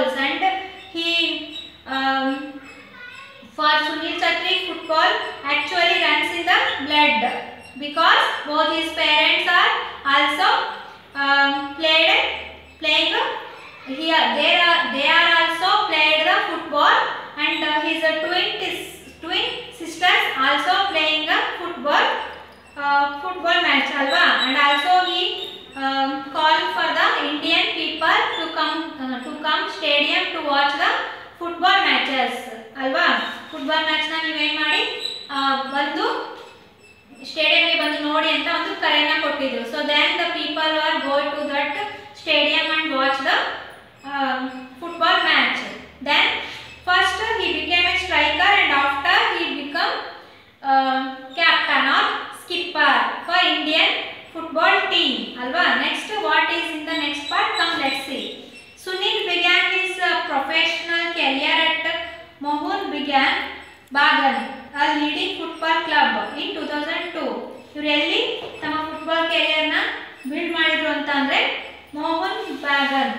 goals, and he for Sunil Chhetri, football actually runs in the blood because both his parents are also playing here. They are also played the football, and his twin sisters also playing a football match, alva. And also he called for the Indian people to come stadium to watch the football matches, alva. Football match ನ ನೀವೇನ್ ಮಾಡಿ ಬಂದು ಸ್ಟೇಡಿಯಂಗೆ ಬಂದು ನೋಡಿ ಅಂತ ಒಂದು ಕರೆಯನ್ನ ಕೊಟ್ಟಿದ್ರು. So then the people are go to that stadium and watch the football match. Then first he became a striker and after he become captain or skipper for Indian football team, alva. Next, what is in the next part? Come, let's see. Sunil began his professional career at Mohun Bagan, a leading football club, in 2002. ಇವರು ಎಲ್ಲಿ ತಮ್ಮ football career ನ build ಮಾಡಿದ್ರು ಅಂತ ಅಂದ್ರೆ Mohan Bagan.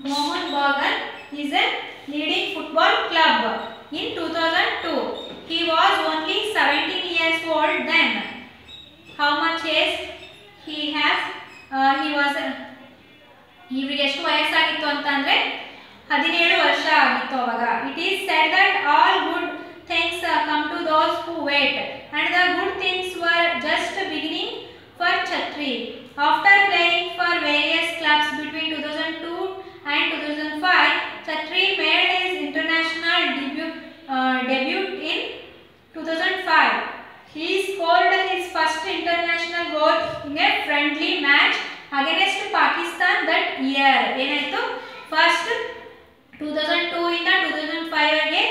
Mohan Bagan is a leading football club in 2002. He was only 17 years old then. How much age he has? He was ಇವರಿಗೆ ಎಷ್ಟು ವಯಸ್ಸಾಗಿತ್ತು ಅಂತಂದ್ರೆ 17 ವರ್ಷ ಆಗಿತ್ತು ಅವಾಗ. It is said that all good things come to those who wait, and the good things were just beginning for Chhetri. After playing for various clubs between 2002 and 2005, Chhetri made his international debut in 2005. He scored his first international goal in a friendly match against Pakistan that year. ಏನಾಯ್ತು, first 2002 ಇಂದ 2005 ಗೆ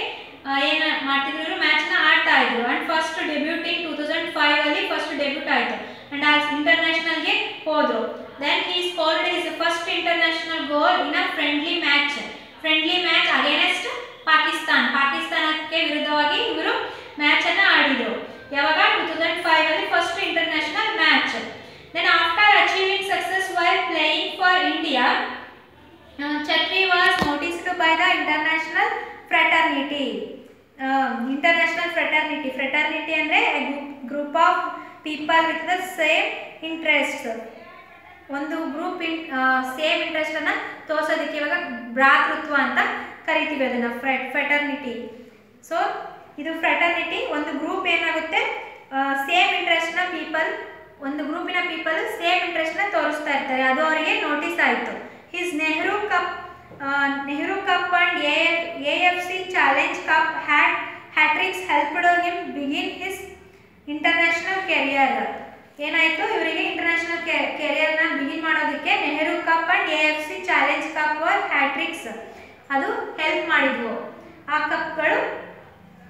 ಏನು ಮಾಡ್ತಿದ್ರು, match ನ ಆಡ್ತಾ ಇದ್ರು. And first debut ಇನ್ 2005 ಅಲ್ಲಿ first debut ಆಯ್ತು ಅಂಡ್ ಆ ಇಂಟರ್ನ್ಯಾಷನಲ್ ಗೆ ಹೋದ್ರು. Then he scored his first international goal in a friendly match against Pakistan. ಪಾಕಿಸ್ತಾನಕ್ಕೆ ವಿರುದ್ಧವಾಗಿ ಇವರು ಮ್ಯಾಚ್ ಅನ್ನು ಆಡಿದ್ರು. ಯಾವಾಗ 2005 ಅಲ್ಲಿ first international match. Then after achieving success while playing for India, Chhetri was noticed by the international fraternity. Fraternity ಅಂದ್ರೆ group of people with the same interests. ಒಂದು group same interest ಅನ್ನ ತೋರಿಸೋದಕ್ಕೆ ಇವಾಗ ಭ್ರಾತೃತ್ವ ಅಂತ ಕರಿತೀವಿ ಅದನ್ನ, ಫ್ರೆಟರ್ನಿಟಿ. ಸೊ ಇದು fraternity, ಒಂದು group ಏನಾಗುತ್ತೆ, ಸೇಮ್ ಇಂಟ್ರೆಸ್ಟ್ ನ ಪೀಪಲ್, ಒಂದು ಗ್ರೂಪಿನ ಪೀಪಲ್ ಸೇಮ್ ಇಂಟ್ರೆಸ್ಟ್ ನ ತೋರಿಸ್ತಾ ಇರ್ತಾರೆ. ಅದು ಅವರಿಗೆ ನೋಟಿಸ್ ಆಯಿತು. His Nehru cup and AFC challenge cup hattricks helped him begin his international career. ಏನಾಯಿತು, ಇವರಿಗೆ ಇಂಟರ್ನ್ಯಾಷನಲ್ ಕೆರಿಯರ್ ನ ಬಿಗಿನ್ ಮಾಡೋದಕ್ಕೆ Nehru cup and AFC challenge cup hattricks ಅದು ಹೆಲ್ಪ್ ಮಾಡಿದ್ವು. ಆ ಕಪ್ಗಳು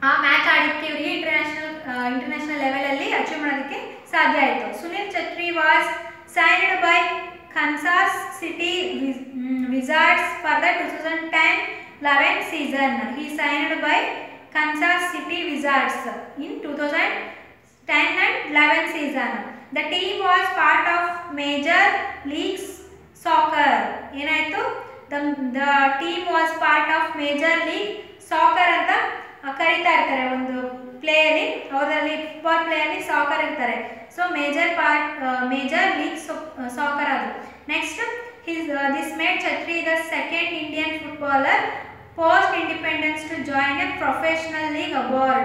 ಆ ಮ್ಯಾಚ್ ಆಡೋಕ್ಕೆ ಇವರಿಗೆ ಇಂಟರ್ನ್ಯಾಷನಲ್ ಲೆವೆಲ್ ಅಲ್ಲಿ ಅಚೀವ್ ಮಾಡೋದಕ್ಕೆ ಸಾಧ್ಯ ಆಯಿತು. Sunil Chhetri was signed by Kansas City Wizards for the 2010-11 season. He signed by Kansas City Wizards in 2010 and 11 season. The team was part of Major League Soccer. ಏನಾಯಿತು, the team was part of Major League Soccer ಅಂತ ಕರೀತಾ ಇರ್ತಾರೆ. ಒಂದು ಪ್ಲೇಯಲ್ಲಿ, ಅವರಲ್ಲಿ football ಪ್ಲೇಯಲ್ಲಿ soccer ಇರ್ತಾರೆ. So major league soccer ಅದು. Next, this made Chhetri the second Indian footballer post independence to join a professional league abroad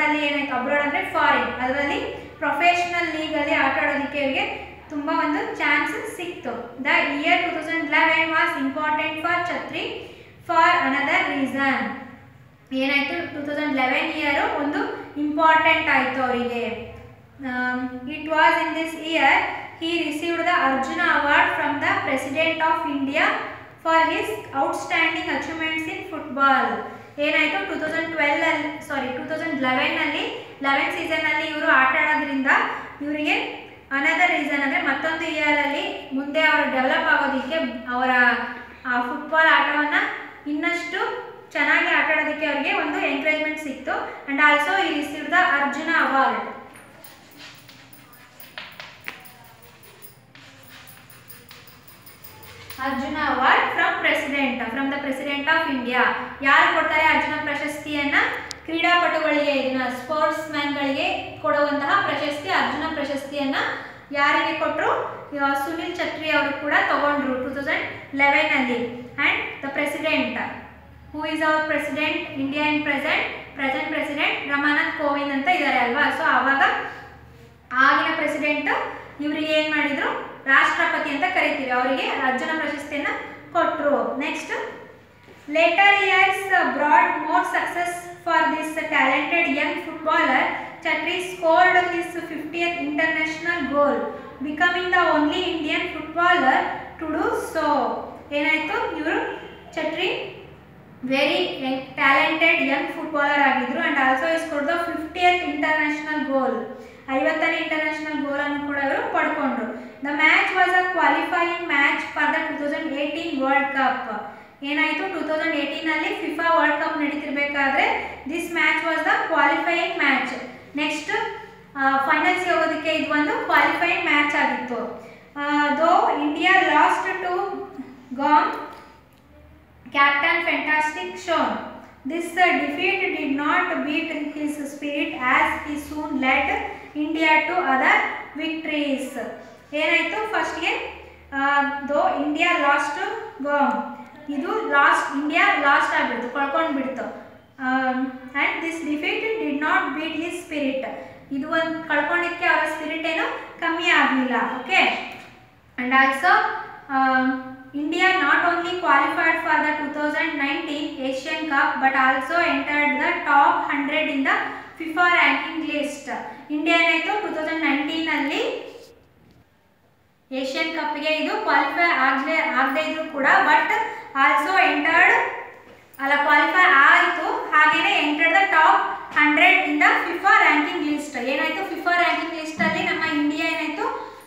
ಅಲ್ಲಿ ಏನಾಯ್ತು, ಅಬ್ರಾಡ್ ಅಂದರೆ ಫಾರಿನ್, ಅದರಲ್ಲಿ ಪ್ರೊಫೆಷನಲ್ ಲೀಗ್ ಅಲ್ಲಿ ಆಟ ಆಡೋದಕ್ಕೆ ಇವರಿಗೆ ತುಂಬ ಒಂದು ಚಾನ್ಸ್ ಸಿಕ್ತು. The year 2011 was important for ಛತ್ರಿ ಫಾರ್ ಅನದರ್ ರೀಸನ್. ಏನಾಯಿತು, 2011 ಇಯರ್ ಒಂದು ಇಂಪಾರ್ಟೆಂಟ್ ಆಯಿತು ಅವರಿಗೆ. It was in this year he received the Arjuna Award from the President of India for his outstanding achievements in football. ಏನಾಯಿತು, 2011 ನಲ್ಲಿ 11 season ಅಲ್ಲಿ ಇವರು ಆಟ ಆಡೋದ್ರಿಂದ ಇವರಿಗೆ ಅನದರ್ ರೀಸನ್ ಅಂದರೆ ಮತ್ತೊಂದು ಇಯರ್ ಅಲ್ಲಿ ಮುಂದೆ ಅವರು ಡೆವಲಪ್ ಆಗೋದಕ್ಕೆ, ಅವರ ಆ ಫುಟ್ಬಾಲ್ ಆಟವನ್ನು ಇನ್ನಷ್ಟು ಚೆನ್ನಾಗಿ ಆಟ ಆಡೋದಕ್ಕೆ ಅವರಿಗೆ ಒಂದು ಎಂಕರೇಜ್ಮೆಂಟ್ ಸಿಕ್ತು. ಅಂಡ್ ಆಲ್ಸೋ ಈ received the Arjuna award. Arjuna award from the president of India. ಯಾರು ಕೊಡ್ತಾರೆ ಅರ್ಜುನ ಪ್ರಶಸ್ತಿಯನ್ನ? ಕ್ರೀಡಾಪಟುಗಳಿಗೆ, ಇದನ್ನ ಸ್ಪೋರ್ಟ್ಸ್ ಮ್ಯಾನ್ಗಳಿಗೆ ಕೊಡುವಂತಹ ಪ್ರಶಸ್ತಿ ಅರ್ಜುನ ಪ್ರಶಸ್ತಿಯನ್ನ ಯಾರಿಗೆ ಕೊಟ್ಟರು? ಸುನಿಲ್ ಛತ್ರಿ ಅವರು ಕೂಡ ತಗೊಂಡ್ರು 2011 ಅಲ್ಲಿ. And the president, who is our president Indian present president Ramanath Kovind ಅಂತ ಇದ್ದಾರೆ ಅಲ್ವಾ. ಸೊ ಆವಾಗ ಆಗಿನ ಪ್ರೆಸಿಡೆಂಟ್ ಇವ್ರಿಗೆ ಏನು ಮಾಡಿದ್ರು? ರಾಷ್ಟ್ರಪತಿ ಅಂತ ಕರಿತೀವಿ, ಅವರಿಗೆ ಅರ್ಜುನ ಪ್ರಶಸ್ತಿಯನ್ನು ಕೊಟ್ಟರು. Next, later years brought more success for this talented young footballer. Chatri scored his 50th international goal, becoming the only Indian footballer to do so. ಏನಾಯಿತು? ಇವರು Chhetri very talented young footballer ಆಗಿದ್ರು and also he scored the 50th international goal. 50ನೇ international goal ಅನ್ನು ಕೂಡ ಇವರು ಪಡ್ಕೊಂಡ್ರು. The match was a qualifying match for the 2018 world cup. ಏನಾಯಿತು? 2018 ಅಲ್ಲಿ ಫಿಫಾ ವರ್ಲ್ಡ್ ಕಪ್ ನಡೀತಿರ್ಬೇಕಾದ್ರೆ this match was the qualifying match. Next ಫೈನಲ್ಸ್ಗೆ ಹೋಗೋದಕ್ಕೆ ಇದು ಒಂದು ಕ್ವಾಲಿಫೈಯಿಂಗ್ ಮ್ಯಾಚ್ ಆಗಿತ್ತು. Though India lost to Guam captain fantastic shone. This defeat did not beat his spirit as he soon led India to other victories. ಏನಾಯಿತು? ಫಸ್ಟ್ಗೆ ದೋ India lost to ಗಾಮ್, ಇದು India lost ಆಗಿಬಿಡ್ತು, ಕಳ್ಕೊಂಡ್ಬಿಡ್ತು. And this defeat did not beat his spirit, ಇದು ಒಂದು ಕಳ್ಕೊಂಡಿದ್ದಕ್ಕೆ ಅವರ ಸ್ಪಿರಿಟ್ ಏನು ಕಮ್ಮಿ ಆಗಲಿಲ್ಲ. Okay. And also India not only qualified for the 2019 Asian cup but also entered the top 100 in the FIFA ranking list. India ಏನಾಯಿತು? 2019 ಅಲ್ಲಿ Asian ಕಪ್ಗೆ ಇದು ಕ್ವಾಲಿಫೈ ಆಗದೇ ಇದ್ರು ಕೂಡ ಬಟ್ ಆಲ್ಸೋ ಕ್ವಾಲಿಫೈ ಆಯಿತು, ಹಾಗೇನೆ entered the top 100 in the FIFA ranking list. ಏನಾಯಿತು? FIFA ranking ಲಿಸ್ಟಲ್ಲಿ ನಮ್ಮ ಇಂಡಿಯಾ ಏನಾಯಿತು?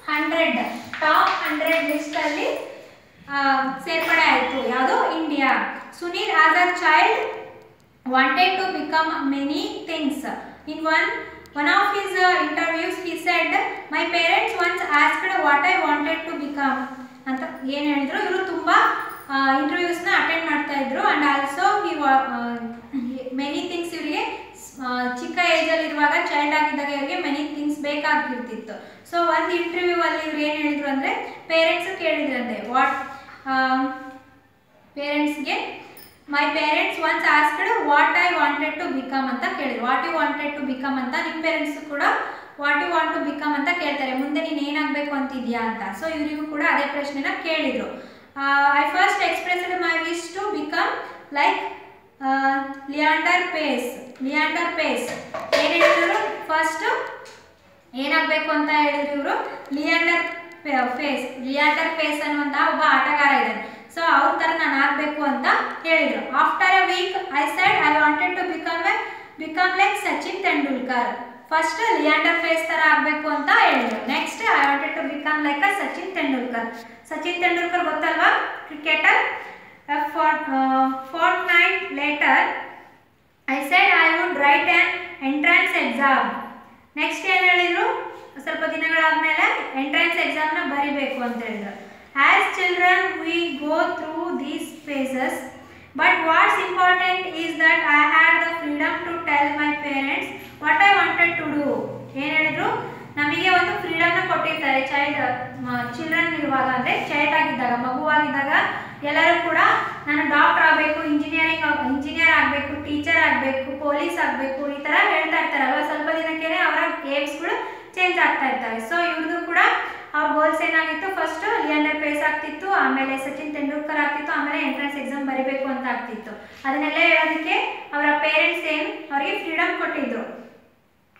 100 ಟಾಪ್ 100 ಲಿಸ್ಟಲ್ಲಿ ಸೇರ್ಪಡೆ ಆಯಿತು. ಯಾವುದು? India. Sunil as a child wanted to become many things. In one of his interviews he said, my parents once asked what I wanted to become ಅಂತ ಏನು ಹೇಳಿದ್ರು. ಇವರು ತುಂಬ ಇಂಟರ್ವ್ಯೂಸ್ನ ಅಟೆಂಡ್ ಮಾಡ್ತಾ ಇದ್ರು ಆ್ಯಂಡ್ ಆಲ್ಸೋ ಮೆನಿ ಥಿಂಗ್ಸ್ ಇವರಿಗೆ ಚಿಕ್ಕ ಏಜಲ್ಲಿರುವಾಗ ಚೈಲ್ಡ್ ಆಗಿದ್ದಾಗ ಇವರಿಗೆ ಮೆನಿ ಥಿಂಗ್ಸ್ ಬೇಕಾಗಿರ್ತಿತ್ತು. ಸೊ ಒಂದು ಇಂಟರ್ವ್ಯೂ ಅಲ್ಲಿ ಇವ್ರು ಏನು ಹೇಳಿದ್ರು ಅಂದರೆ, ಪೇರೆಂಟ್ಸ್ ಕೇಳಿದ್ರಂತೆ ಪೇರೆಂಟ್ಸ್ಗೆ my parents once asked what I wanted to become ಅಂತ ಕೇಳಿದ್ರು. What you wanted to become ಅಂತ ನಿಮ್ಮ ಪೇರೆಂಟ್ಸ್ ಕೂಡ what you want to become ಅಂತ ಕೇಳ್ತಾರೆ, ಮುಂದೆ ನೀನು ಏನಾಗಬೇಕು ಅಂತಿದ್ಯಾ ಅಂತ. ಸೊ ಇವರಿಗೂ ಕೂಡ ಅದೇ ಪ್ರಶ್ನೆನ ಕೇಳಿದರು. I first expressed my wish to become like Leander Paes. ಏನು ಹೇಳಿದ್ರು? ಫಸ್ಟ್ ಏನಾಗಬೇಕು ಅಂತ ಹೇಳಿದ್ರು ಇವರು? ಲಿಯಾಂಡರ್ ಪೇಸ್ ಅನ್ನುವಂಥ ಒಬ್ಬ ಆಟಗಾರ ಇದ್ದಾನೆ, ಸೊ ಅವ್ರ ಥರ ನಾನು ಆಗಬೇಕು ಅಂತ ಹೇಳಿದರು. After a week I said I wanted to become like Sachin Tendulkar. First Leander Paes ಥರ ಆಗಬೇಕು ಅಂತ ಹೇಳಿದರು. Next I wanted to become like a Sachin Tendulkar ಗೊತ್ತಲ್ವಾ, cricketer. Fortnight later I said I would write an entrance exam. Next ಏನು ಹೇಳಿದರು? ಸ್ವಲ್ಪ ದಿನಗಳಾದಮೇಲೆ ಎಂಟ್ರೆನ್ಸ್ ಎಕ್ಸಾಮ್ನ ಬರೀಬೇಕು ಅಂತ ಹೇಳಿದರು. As children we go through these phases, but what's important is that I had the freedom to tell my parents what I wanted to do. ಏನು ಹೇಳಿದ್ರು? ನಮಗೆ ಒಂದು ಫ್ರೀಡಮ್ನ ಕೊಟ್ಟಿರ್ತಾರೆ ಚಿಲ್ಡ್ರನ್ ಇರುವಾಗ, ಅಂದರೆ ಚೈಲ್ಡ್ ಆಗಿದ್ದಾಗ, ಮಗುವಾಗಿದ್ದಾಗ ಎಲ್ಲರೂ ಕೂಡ ನಾನು ಡಾಕ್ಟರ್ ಆಗಬೇಕು, ಇಂಜಿನಿಯರ್ ಆಗಬೇಕು, ಟೀಚರ್ ಆಗಬೇಕು, ಪೊಲೀಸ್ ಆಗಬೇಕು, ಈ ಥರ ಹೇಳ್ತಾ ಇರ್ತಾರಲ್ವ. ಸ್ವಲ್ಪ ದಿನಕ್ಕೇ ಅವರ ಏಮ್ಸ್ಗಳು ಚೇಂಜ್ ಆಗ್ತಾ ಇರ್ತವೆ. ಸೊ ಇವ್ರದ್ದು ಕೂಡ ಅವ್ರ ಗೋಲ್ಸ್ ಏನಾಗಿತ್ತು? ಫಸ್ಟ್ ಲಿಯಾಂಡರ್ ಪೇಸ್ ಆಗ್ತಿತ್ತು, ಆಮೇಲೆ ಸಚಿನ್ ತೆಂಡೂಲ್ಕರ್ ಆಗ್ತಿತ್ತು, ಆಮೇಲೆ ಎಂಟ್ರೆನ್ಸ್ ಎಕ್ಸಾಮ್ ಬರೀಬೇಕು ಅಂತ ಆಗ್ತಿತ್ತು. ಅದನ್ನೆಲ್ಲ ಹೇಳೋದಕ್ಕೆ ಅವರ ಪೇರೆಂಟ್ಸ್ ಅವರಿಗೆ ಫ್ರೀಡಮ್ ಕೊಟ್ಟಿದ್ರು.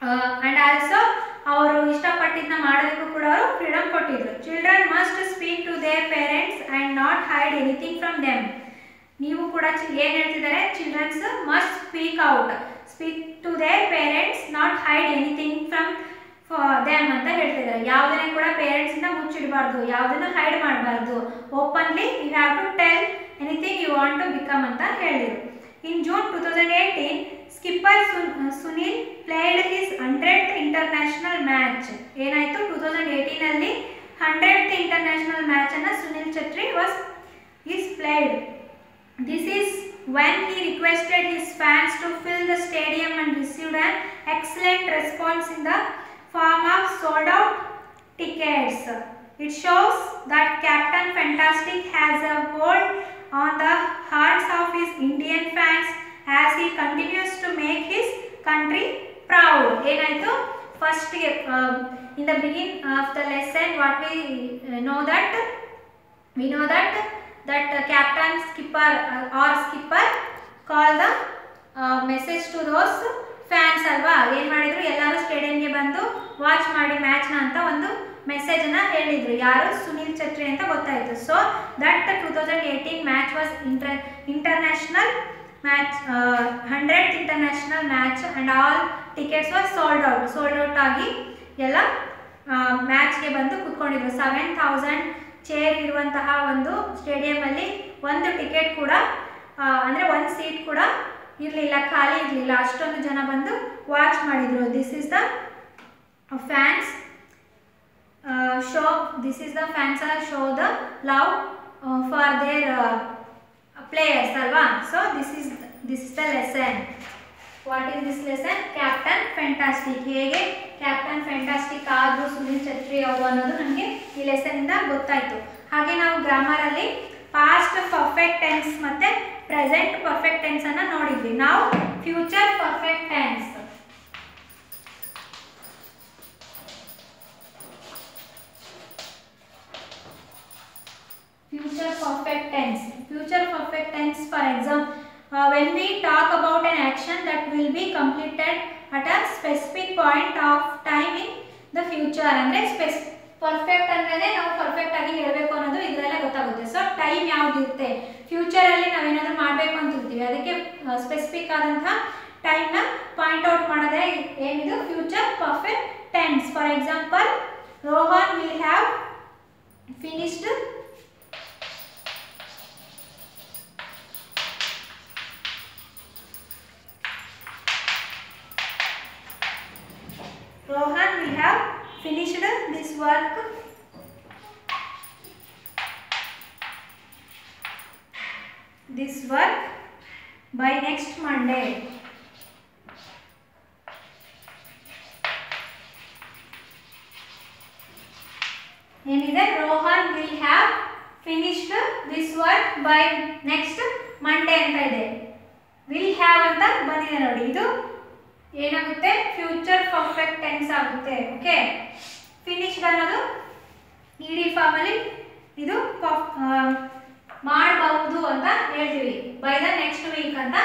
ಆ್ಯಂಡ್ ಆಲ್ಸೋ ಅವರು ಇಷ್ಟಪಟ್ಟಿದ್ದನ್ನ ಮಾಡೋದಕ್ಕೂ ಕೂಡ ಅವರು ಫ್ರೀಡಮ್ ಕೊಟ್ಟಿದ್ರು. Children must speak to their parents and not hide anything from them. ನೀವು ಕೂಡ ಏನು ಹೇಳ್ತಿದ್ದಾರೆ? Childrens must speak to their parents, not hide anything from them ಅಂತ ಹೇಳ್ತಿದ್ದಾರೆ. ಯಾವುದನ್ನೇ ಕೂಡ ಪೇರೆಂಟ್ಸಿಂದ ಮುಚ್ಚಿಡಬಾರ್ದು, ಯಾವುದನ್ನು ಹೈಡ್ ಮಾಡಬಾರ್ದು. Openly you have to tell anything you want to become ಅಂತ ಹೇಳಿದರು. In June 2018 skipper Sunil played his 100th international match. ಏನಾಯಿತು? 2018 ಅಲ್ಲಿ 100th ಇಂಟರ್ನ್ಯಾಷನಲ್ ಮ್ಯಾಚನ್ನು ಸುನಿಲ್ ಛತ್ರಿ is played. This is when he requested his fans to fill the stadium and received an excellent response in the form of sold out tickets. It shows that Captain Fantastic has a hold on the hearts of his Indian fans as he continues to make his country proud. ಏನಾಯಿತು first in the beginning of the lesson what we know that captain skipper or skipper call the message to those fans ಅಲ್ವಾ. ಏನು ಮಾಡಿದ್ರು, ಎಲ್ಲರೂ ಸ್ಟೇಡಿಯಂಗೆ ಬಂದು watch ಮಾಡಿ ಮ್ಯಾಚ್ನ ಅಂತ ಒಂದು ಮೆಸೇಜನ್ನು ಹೇಳಿದರು. ಯಾರು? ಸುನಿಲ್ ಛತ್ರಿ ಅಂತ ಗೊತ್ತಾಯಿತು. So that 2018 match was international match, 100th international match and all tickets was sold out ಆಗಿ ಎಲ್ಲ ಮ್ಯಾಚ್ಗೆ ಬಂದು ಕೂತ್ಕೊಂಡಿದ್ರು. 7000 ಚೇರ್ ಇರುವಂತಹ ಒಂದು ಸ್ಟೇಡಿಯಮಲ್ಲಿ ಒಂದು ಟಿಕೆಟ್ ಕೂಡ ಅಂದರೆ ಒಂದು ಸೀಟ್ ಕೂಡ ಇರಲಿಲ್ಲ, ಖಾಲಿ ಇರಲಿಲ್ಲ. ಅಷ್ಟೊಂದು ಜನ ಬಂದು ವಾಚ್ ಮಾಡಿದರು. This is the fans fans show the love for their players ಅಲ್ವಾ. So this is the lesson. What is this lesson? Captain Fantastic. ಹೇಗೆ ಕ್ಯಾಪ್ಟನ್ ಫ್ಯಾಂಟಾಸ್ಟಿಕ್ ಆದರೂ ಸುನಿಲ್ ಛತ್ರಿ ಅವರು ಅನ್ನೋದು ನಮಗೆ ಈ ಲೆಸನ್ನಿಂದ ಗೊತ್ತಾಯಿತು. ಹಾಗೆ ನಾವು ಗ್ರಾಮರಲ್ಲಿ ಪಾಸ್ಟ್ ಪರ್ಫೆಕ್ಟ್ ಟೆನ್ಸ್ ಮತ್ತು ಪ್ರೆಸೆಂಟ್ ಪರ್ಫೆಕ್ಟ್ ಟೆನ್ಸನ್ನು ನೋಡಿದ್ವಿ. ನಾವು future perfect tense. Future perfect tense, for example, when we talk about an action that will be completed at a specific point of time in the future. ಅಂದರೆ perfect ಅಂದ್ರೆ ನಾವು perfect ಆಗಿ ಹೇಳಬೇಕು ಅನ್ನೋದು ಇದರಲ್ಲೇ ಗೊತ್ತಾಗುತ್ತೆ. ಸೊ ಟೈಮ್ ಯಾವುದಿರುತ್ತೆ, ಫ್ಯೂಚರಲ್ಲಿ ನಾವೇನಾದರೂ ಮಾಡಬೇಕು ಅಂತಿರ್ತೀವಿ, ಅದಕ್ಕೆ ಸ್ಪೆಸಿಫಿಕ್ ಆದಂತಹ ಟೈಮ್ನ ಪಾಯಿಂಟ್ ಔಟ್ ಮಾಡೋದೇ ಏನಿದು future perfect tense. For example, Rohan will have finished this work by next Monday. ಏನಿದೆ, Rohan will have finished this work by next Monday ಅಂತ ಇದೆ. ವಿಲ್ ಹ್ಯಾವ್ ಅಂತ ಬಂದಿದೆ ನೋಡಿ, ಇದು ಏನಾಗುತ್ತೆ ಫ್ಯೂಚರ್ ಪರ್ಫೆಕ್ಟ್ ಟೆನ್ಸ್ ಆಗುತ್ತೆ. ಓಕೆ, ಫಿನಿಶ್ಡ್ ಅನ್ನೋದು ಇಡಿ ಫಾರ್ಮಲ್ಲಿ ಇದು ಮಾಡಬಹುದು ಅಂತ ಹೇಳ್ತೀವಿ. ಬೈ ದ ನೆಕ್ಸ್ಟ್ ವೀಕ್ ಅಂತ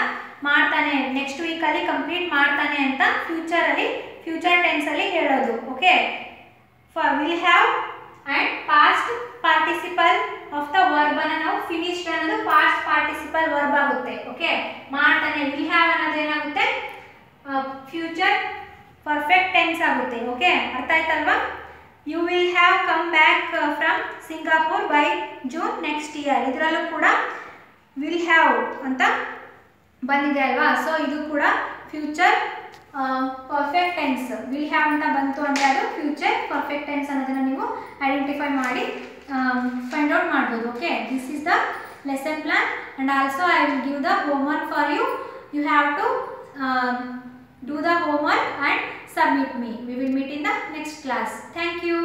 ಮಾಡ್ತಾನೆ, ನೆಕ್ಸ್ಟ್ ವೀಕಲ್ಲಿ ಕಂಪ್ಲೀಟ್ ಮಾಡ್ತಾನೆ ಅಂತ ಫ್ಯೂಚರಲ್ಲಿ ಫ್ಯೂಚರ್ ಟೆನ್ಸಲ್ಲಿ ಹೇಳೋದು. Okay, for will have and past participle of the verb ಅನ್ನು ನಾವು ಫಿನಿಶ್ಡ್ ಅನ್ನೋದು ಪಾಸ್ಟ್ ಪಾರ್ಟಿಸಿಪಲ್ ವರ್ಬ್ ಆಗುತ್ತೆ. ಓಕೆ, ಮಾಡ್ತಾನೆ. ವಿಲ್ ಹ್ಯಾವ್ ಅನ್ನೋದು ಏನಾಗುತ್ತೆ ಫ್ಯೂಚರ್ ಪರ್ಫೆಕ್ಟ್ ಟೆನ್ಸ್ ಆಗುತ್ತೆ. ಓಕೆ, ಅರ್ಥ ಆಯ್ತಲ್ವಾ? You will have come back from Singapore by June next year, ಇದರಲ್ಲೂ ಕೂಡ ವಿಲ್ ಹ್ಯಾವ್ ಅಂತ ಬಂದಿದೆ ಅಲ್ವಾ. ಸೊ ಇದು ಕೂಡ future perfect tense. Will have ಅಂತ ಬಂತು ಅಂದರೆ ಅದು ಫ್ಯೂಚರ್ ಪರ್ಫೆಕ್ಟ್ ಟೆನ್ಸ್ ಅನ್ನೋದನ್ನು ನೀವು ಐಡೆಂಟಿಫೈ ಮಾಡಿ ಫೈಂಡ್ ಔಟ್ ಮಾಡ್ಬೋದು. Okay, this is the lesson plan and also I will give the homework for you. You have to do the homework and submit me. We will meet in the next class. Thank you.